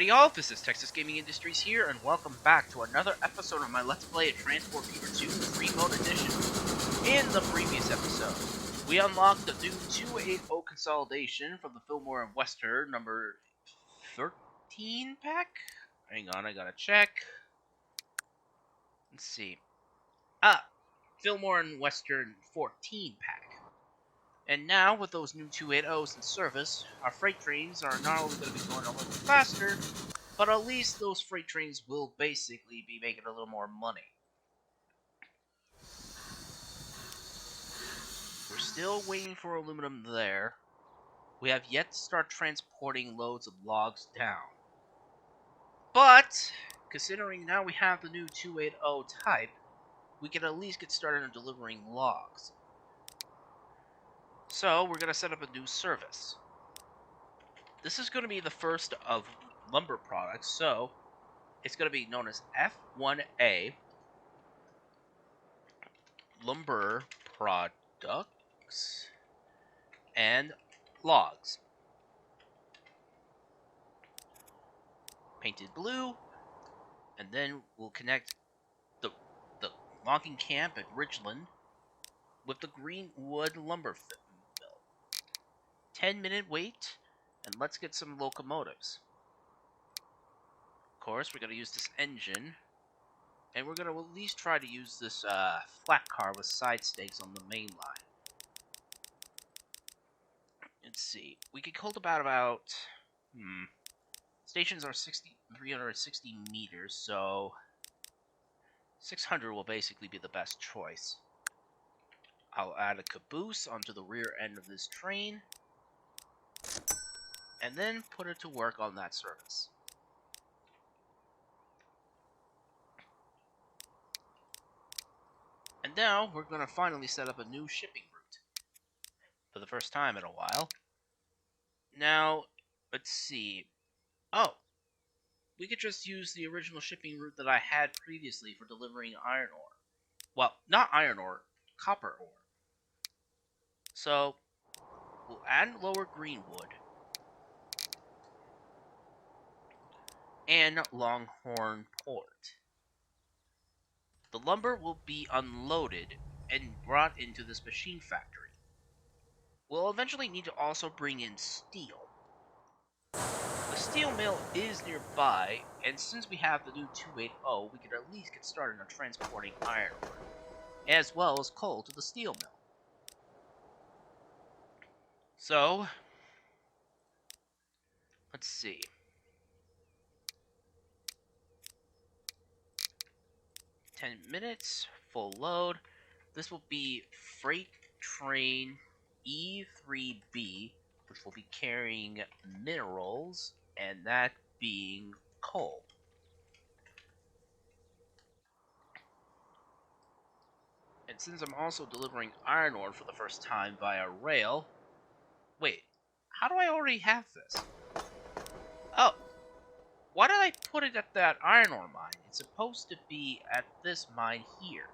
Howdy y'all, this is Texas Gaming Industries here, and welcome back to another episode of my Let's Play at Transport Fever 2 Free Mode Edition. In the previous episode, we unlocked the new 280 consolidation from the Fillmore and Western number 13 pack? Hang on, I gotta check. Let's see. Fillmore and Western 14 pack. And now, with those new 280s in service, our freight trains are not only going to be going a little faster, but at least those freight trains will basically be making a little more money. We're still waiting for aluminum there. We have yet to start transporting loads of logs down. But, considering now we have the new 280 type, we can at least get started on delivering logs. So, we're going to set up a new service. This is going to be the first of lumber products, so it's going to be known as F1A Lumber Products and Logs. Painted blue, and then we'll connect the logging camp at Ridgeland with the Greenwood Lumber Mill. 10-minute wait, and let's get some locomotives. Of course, we're going to use this engine, and we're going to at least try to use this flat car with side stakes on the main line. Let's see. We could hold about stations are 360 meters, so 600 will basically be the best choice. I'll add a caboose onto the rear end of this train, and then put it to work on that service. And now we're going to finally set up a new shipping route for the first time in a while. Now, let's see. Oh, we could just use the original shipping route that I had previously for delivering iron ore. Well, not iron ore, copper ore. So, we'll add Lower Greenwood and Longhorn Port. The lumber will be unloaded and brought into this machine factory. We'll eventually need to also bring in steel. The steel mill is nearby, and since we have the new 280, we could at least get started on transporting iron ore, as well as coal to the steel mill. So, let's see. "10 minutes, full load. This will be freight train E3B, which will be carrying minerals, and that being coal. And since I'm also delivering iron ore for the first time via rail... Wait, how do I already have this? Oh, why did I put it at that iron ore mine? It's supposed to be at this mine here.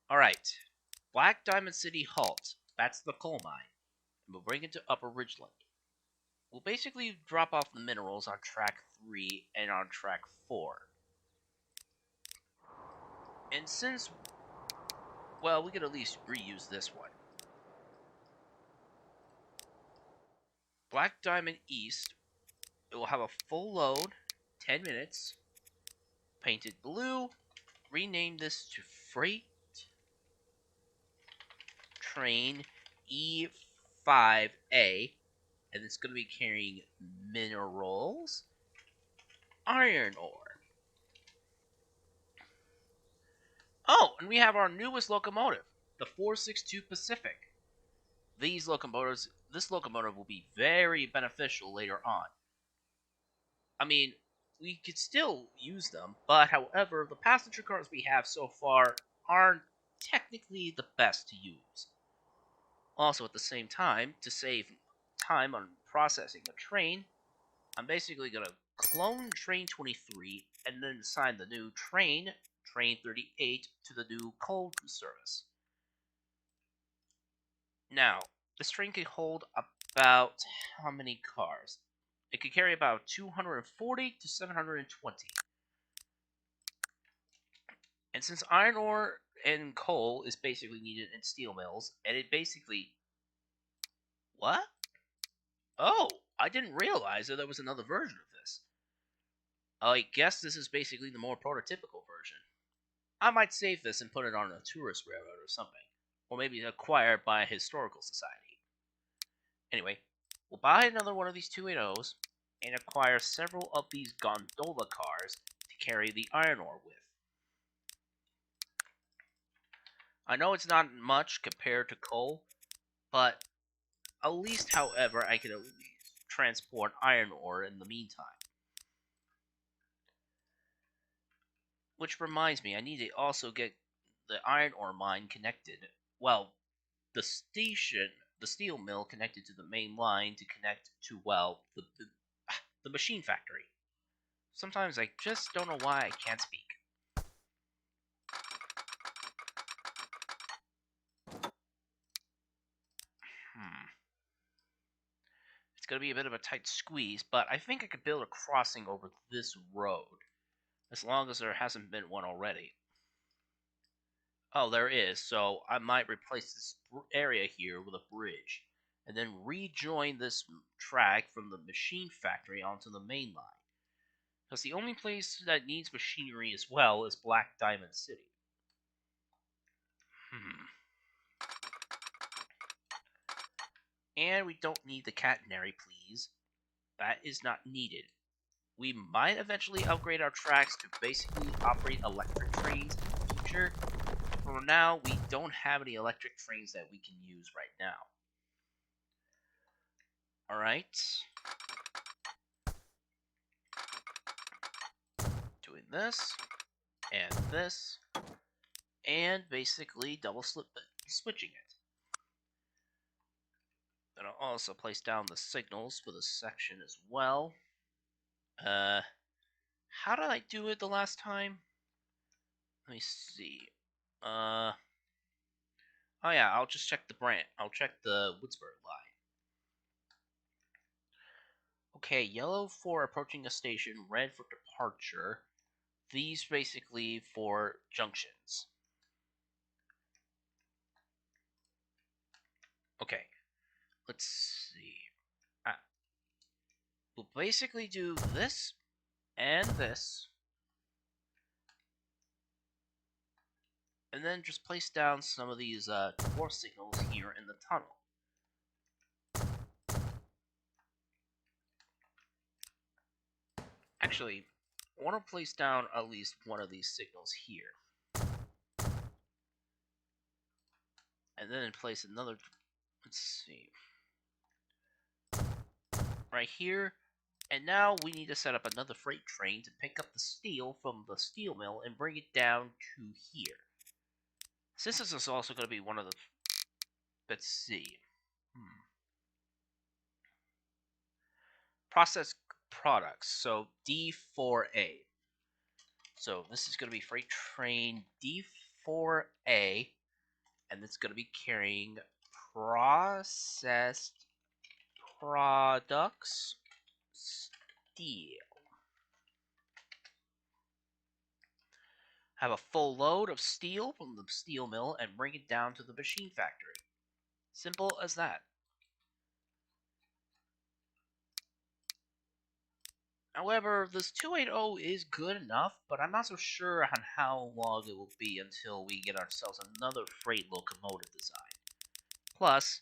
Alright, Black Diamond City Halt. That's the coal mine. And we'll bring it to Upper Ridgeland. We'll basically drop off the minerals on track 3 and on track 4. And since, well, we could at least reuse this one. Black Diamond East, it will have a full load, 10 minutes, painted blue, rename this to Freight Train E5A, and it's going to be carrying minerals, iron ore. Oh, and we have our newest locomotive, the 462 Pacific. This locomotive will be very beneficial later on. I mean, we could still use them, but however, the passenger cars we have so far aren't technically the best to use. Also, at the same time, to save time on processing the train, I'm basically going to clone Train 23 and then assign the new Train 38, to the new coal service. Now, this train can hold about how many cars? It could carry about 240 to 720. And since iron ore and coal is basically needed in steel mills, and it basically... What? Oh, I didn't realize that there was another version of this. I guess this is basically the more prototypical version. I might save this and put it on a tourist railroad or something. Or maybe acquire it by a historical society. Anyway, we'll buy another one of these 280s and acquire several of these gondola cars to carry the iron ore with. I know it's not much compared to coal, but at least, however, I can at least transport iron ore in the meantime. Which reminds me, I need to also get the iron ore mine connected. Well, the steel mill connected to the main line to connect to, well, the machine factory. Sometimes I just don't know why I can't speak. It's going to be a bit of a tight squeeze, but I think I could build a crossing over this road. As long as there hasn't been one already. Oh, there is, so I might replace this area here with a bridge. And then rejoin this track from the machine factory onto the main line. Because the only place that needs machinery as well is Black Diamond City. And we don't need the catenary, please. That is not needed. We might eventually upgrade our tracks to basically operate electric trains in the future. For now, we don't have any electric trains that we can use right now. Alright. Doing this, and basically double switching it. Then I'll also place down the signals for this section as well. How did I do it the last time? Let me see. Oh yeah, I'll just check the brand. I'll check the Woodsburg line. Okay, yellow for approaching a station, red for departure. These basically for junctions. Okay, let's see. We'll basically do this and this. And then just place down some of these dwarf signals here in the tunnel. Actually, I want to place down at least one of these signals here. And then place another, let's see, right here. And now we need to set up another freight train to pick up the steel from the steel mill and bring it down to here. Since this is also going to be one of the, let's see, processed products, so D4A. So this is going to be freight train D4A, and it's going to be carrying processed products steel. Have a full load of steel from the steel mill and bring it down to the machine factory. Simple as that. However, this 280 is good enough, but I'm not so sure on how long it will be until we get ourselves another freight locomotive design. Plus,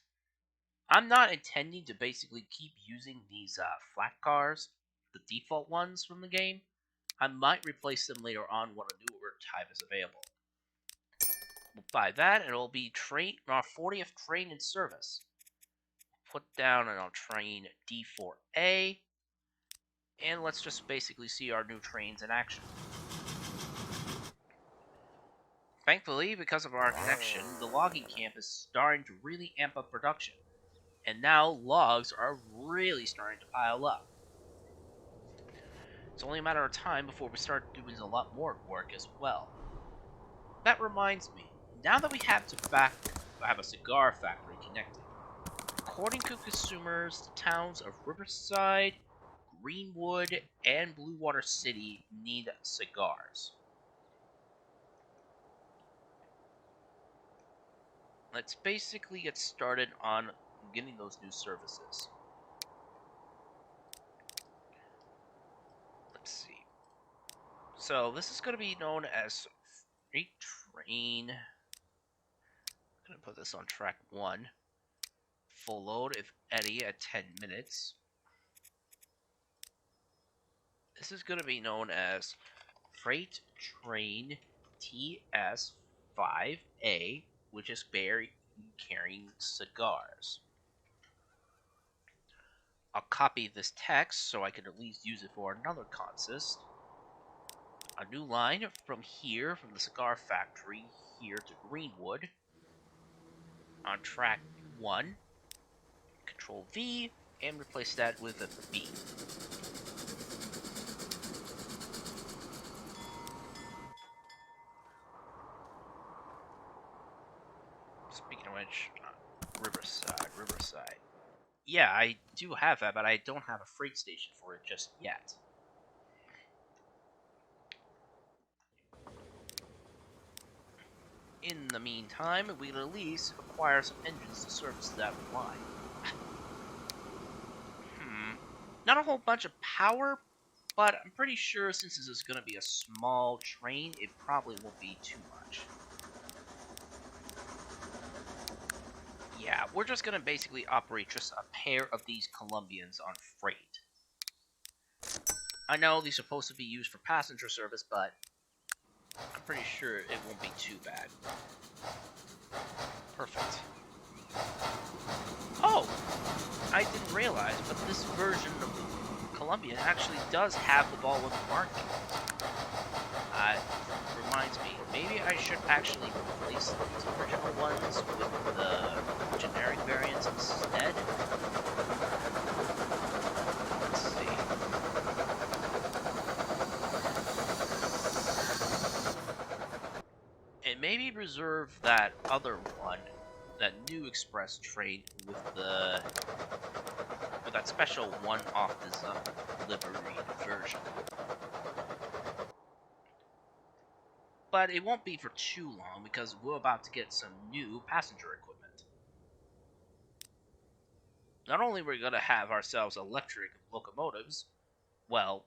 I'm not intending to basically keep using these flat cars, the default ones from the game. I might replace them later on when a newer type is available. We'll buy that, and it'll be our 40th train in service. Put down on our train D4A, and let's just basically see our new trains in action. Thankfully, because of our connection, the logging camp is starting to really amp up production. And now logs are really starting to pile up. It's only a matter of time before we start doing a lot more work as well. That reminds me, now that we have a cigar factory connected, according to consumers, the towns of Riverside, Greenwood, and Blue Water City need cigars. Let's basically get started on getting those new services. Let's see. So this is going to be known as Freight Train. I'm going to put this on track 1. Full load, if any, at 10 minutes. This is going to be known as Freight Train TS5A, which is carrying cigars. I'll copy this text so I can at least use it for another consist. A new line from here, from the cigar factory here to Greenwood. On track 1, Control V, and replace that with a B. Speaking of which, Riverside. Yeah, I do have that, but I don't have a freight station for it just yet. In the meantime, we can at least acquire some engines to service that line. Not a whole bunch of power, but I'm pretty sure since this is going to be a small train, it probably won't be too much. Yeah, we're just going to basically operate just a pair of these Colombians on freight. I know they're supposed to be used for passenger service, but I'm pretty sure it won't be too bad. Perfect. Oh! I didn't realize, but this version of the Colombian actually does have the ball with the marking. Reminds me, maybe I should actually replace these original ones with the generic variants instead. Let's see. And maybe reserve that other one, that new express train with that special one-off delivery version. But it won't be for too long because we're about to get some new passenger equipment. Not only are we going to have ourselves electric locomotives, well,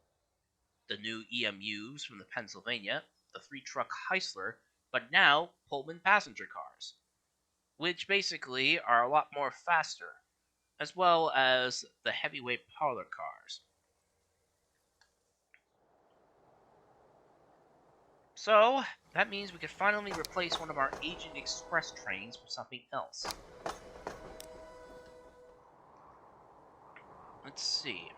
the new EMUs from the Pennsylvania, the 3-truck Heisler, but now Pullman passenger cars, which basically are a lot more faster, as well as the heavyweight parlor cars. So, that means we can finally replace one of our aging express trains with something else. Let's see.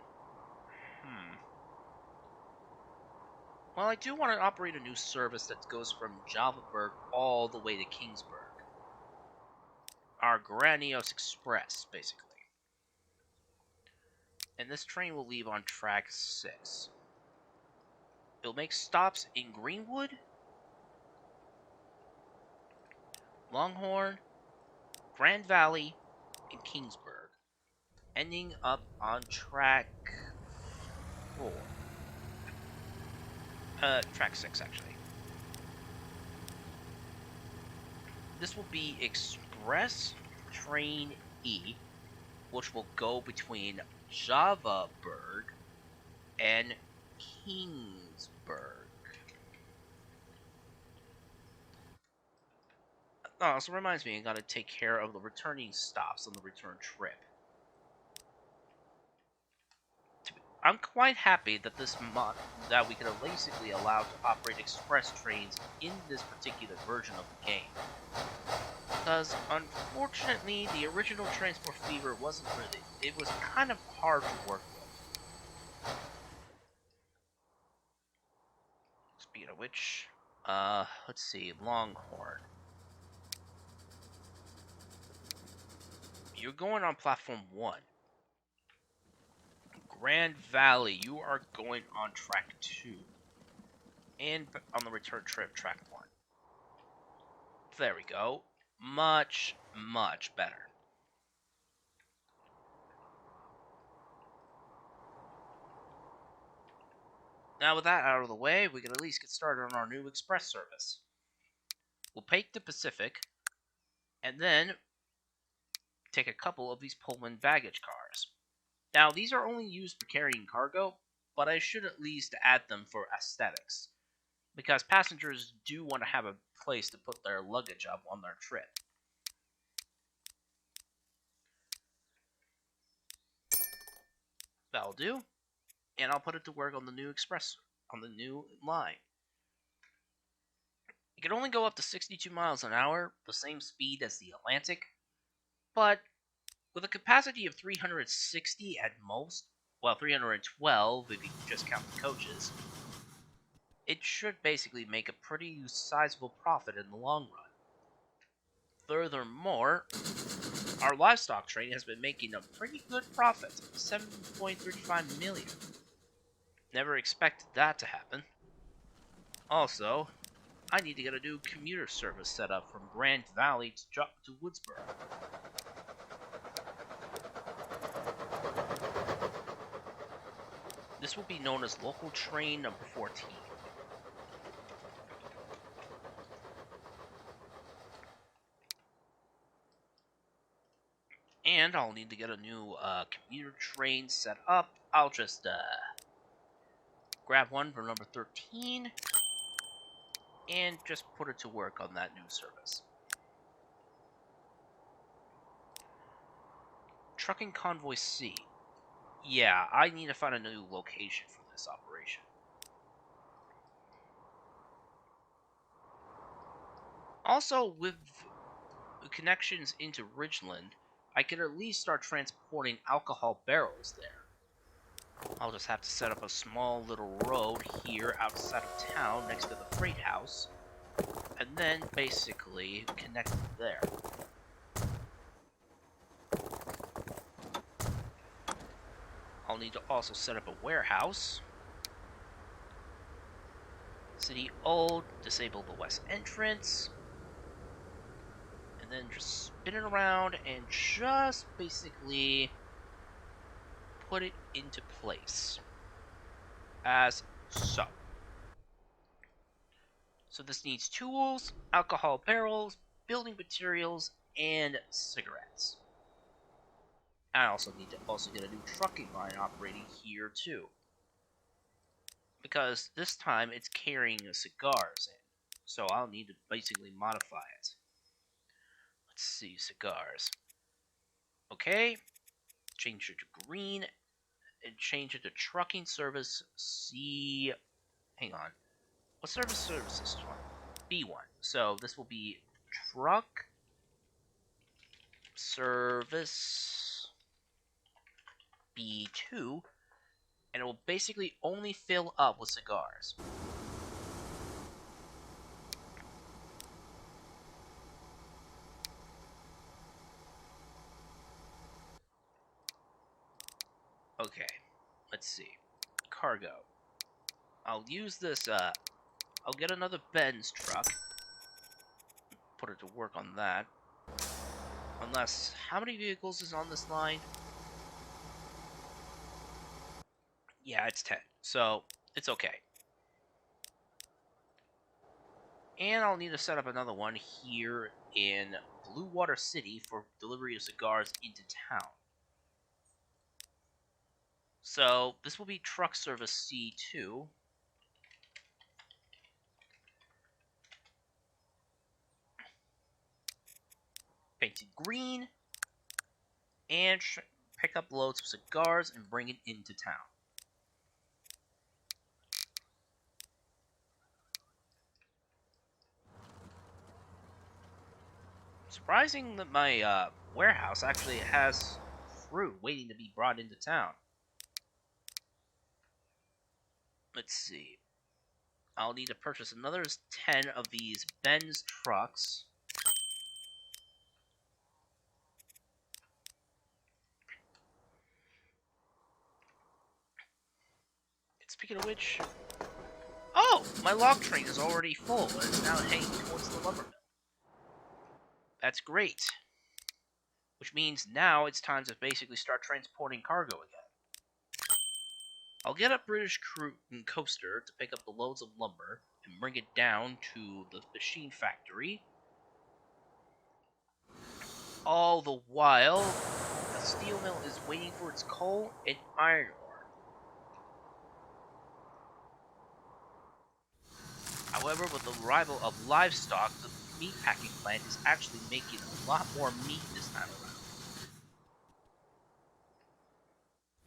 Well, I do want to operate a new service that goes from Javaburg all the way to Kingsburg. Our Grandiose Express, basically. And this train will leave on track 6. It'll make stops in Greenwood, Longhorn, Grand Valley, and Kingsburg, ending up on track 4. Track 6, actually. This will be Express Train E, which will go between Javaburg and Kingsburg. Oh, also reminds me, I gotta take care of the returning stops on the return trip. I'm quite happy that that we can basically allow to operate express trains in this particular version of the game. Because unfortunately, the original Transport Fever wasn't really. It was kind of hard to work with. Speaking of which, let's see, Longhorn. You're going on platform 1. Grand Valley, you are going on track 2. And on the return trip, track 1. There we go. Much, much better. Now with that out of the way, we can at least get started on our new express service. We'll take the Pacific, and then take a couple of these Pullman baggage cars. Now, these are only used for carrying cargo, but I should at least add them for aesthetics, because passengers do want to have a place to put their luggage up on their trip. That'll do, and I'll put it to work on the new express, on the new line. It can only go up to 62 miles an hour, the same speed as the Atlantic, but with a capacity of 360 at most, well, 312 if you just count the coaches, it should basically make a pretty sizable profit in the long run. Furthermore, our livestock train has been making a pretty good profit, 7.35 million. Never expected that to happen. Also, I need to get a new commuter service set up from Grand Valley to Woodsboro. This will be known as Local Train Number 14. And I'll need to get a new commuter train set up. I'll just grab one for number 13 and just put it to work on that new service. Trucking Convoy C. Yeah, I need to find a new location for this operation. Also, with connections into Ridgeland, I could at least start transporting alcohol barrels there. I'll just have to set up a small little road here outside of town next to the freight house, and then basically connect there. I'll need to also set up a warehouse. City old, disable the west entrance, and then just spin it around and just basically put it into place. As so. So this needs tools, alcohol barrels, building materials, and cigarettes. I also need to get a new trucking line operating here too, because this time it's carrying cigars in, so I'll need to basically modify it. Let's see, cigars. Okay, change it to green, and change it to trucking service C. Hang on, what service is this one? B1. So this will be truck service B2, and it will basically only fill up with cigars. Okay, let's see. Cargo. I'll use this, I'll get another Benz truck. Put it to work on that. Unless, how many vehicles is on this line? Yeah, it's 10. So, it's okay. And I'll need to set up another one here in Blue Water City for delivery of cigars into town. So, this will be truck service C2. Painted green. And pick up loads of cigars and bring it into town. Surprising that my warehouse actually has fruit waiting to be brought into town. Let's see. I'll need to purchase another 10 of these Benz trucks. And speaking of which... Oh! My log train is already full and it's now heading towards the lumber mill. That's great. Which means now it's time to basically start transporting cargo again. I'll get a British coaster to pick up the loads of lumber and bring it down to the machine factory. All the while, the steel mill is waiting for its coal and iron ore. However, with the arrival of livestock, the meatpacking plant is actually making a lot more meat this time around.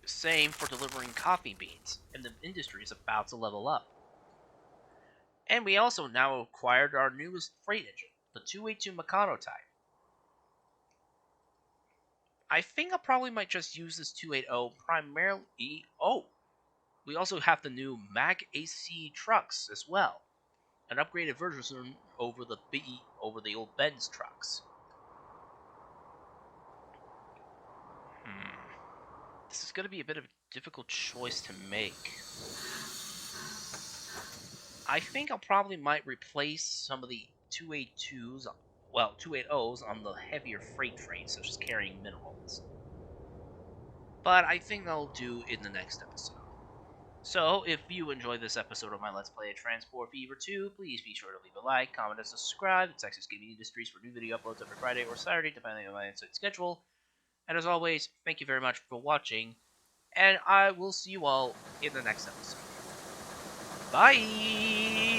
Same for delivering coffee beans, and the industry is about to level up. And we also now acquired our newest freight engine, the 282 Meccano type. I think I probably might just use this 280 primarily. Oh, we also have the new Mag AC trucks as well, an upgraded version over the old Benz trucks. Hmm. This is going to be a bit of a difficult choice to make. I think I'll probably might replace some of the 282s, well, 280s on the heavier freight trains, such as carrying minerals. But I think I'll do in the next episode. So, if you enjoyed this episode of my Let's Play Transport Fever 2, please be sure to leave a like, comment, and subscribe to Texas Gaming Industries for new video uploads every Friday or Saturday, depending on my inside schedule. And as always, thank you very much for watching, and I will see you all in the next episode. Bye!